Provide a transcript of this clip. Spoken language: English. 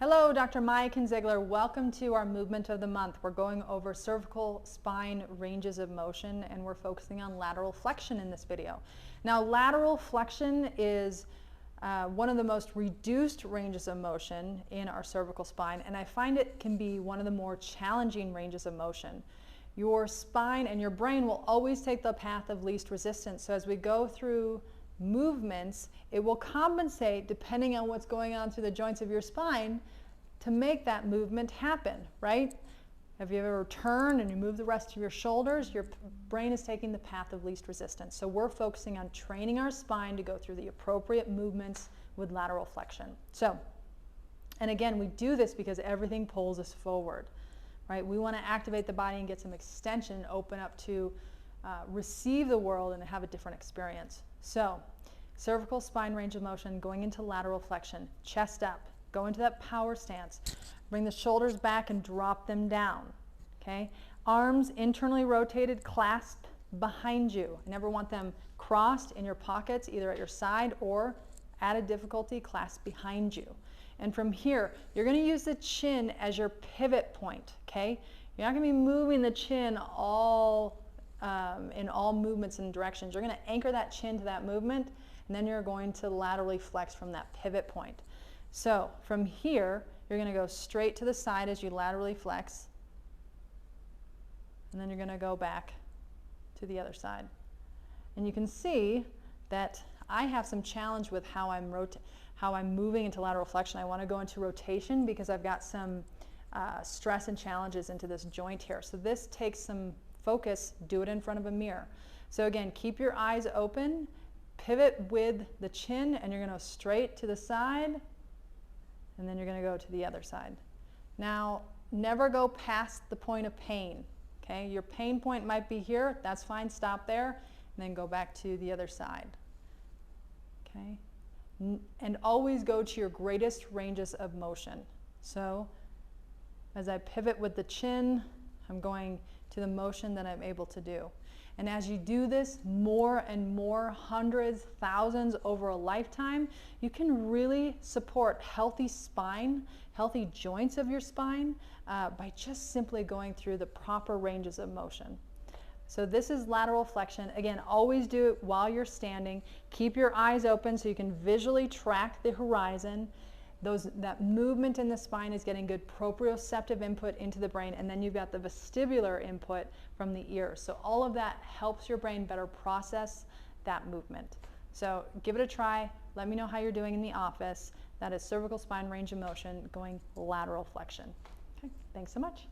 Hello, Dr. Miaken Zeigler. Welcome to our movement of the month. We're going over cervical spine ranges of motion, and we're focusing on lateral flexion in this video. Now, lateral flexion is one of the most reduced ranges of motion in our cervical spine, and I find it can be one of the more challenging ranges of motion. Your spine and your brain will always take the path of least resistance. So as we go through movements, it will compensate depending on what's going on through the joints of your spine to make that movement happen, right? Have you ever turned and you move the rest of your shoulders? Your brain is taking the path of least resistance. So we're focusing on training our spine to go through the appropriate movements with lateral flexion. So, and again, we do this because everything pulls us forward, right? We want to activate the body and get some extension, open up to receive the world and have a different experience. So, cervical spine range of motion, going into lateral flexion, chest up, go into that power stance, bring the shoulders back and drop them down, okay? Arms internally rotated, clasp behind you. I never want them crossed in your pockets, either at your side or added difficulty, clasp behind you. And from here, you're going to use the chin as your pivot point, okay? You're not going to be moving the chin in all movements and directions. You're going to anchor that chin to that movement, and then you're going to laterally flex from that pivot point. So from here, you're going to go straight to the side as you laterally flex, and then you're going to go back to the other side. And you can see that I have some challenge with how I'm moving into lateral flexion. I want to go into rotation because I've got some stress and challenges into this joint here. So this takes some focus. Do it in front of a mirror. So again, keep your eyes open, pivot with the chin, and you're going to go straight to the side, and then you're going to go to the other side. Now, never go past the point of pain. Okay, your pain point might be here. That's fine. Stop there, and then go back to the other side. Okay, and always go to your greatest ranges of motion. So, as I pivot with the chin, I'm going to the motion that I'm able to do. And as you do this more and more, hundreds, thousands over a lifetime, you can really support healthy spine, healthy joints of your spine by just simply going through the proper ranges of motion. So this is lateral flexion. Again, always do it while you're standing. Keep your eyes open so you can visually track the horizon. That movement in the spine is getting good proprioceptive input into the brain, and then you've got the vestibular input from the ears. So all of that helps your brain better process that movement. So give it a try. Let me know how you're doing in the office. That is cervical spine range of motion going lateral flexion. Okay, thanks so much.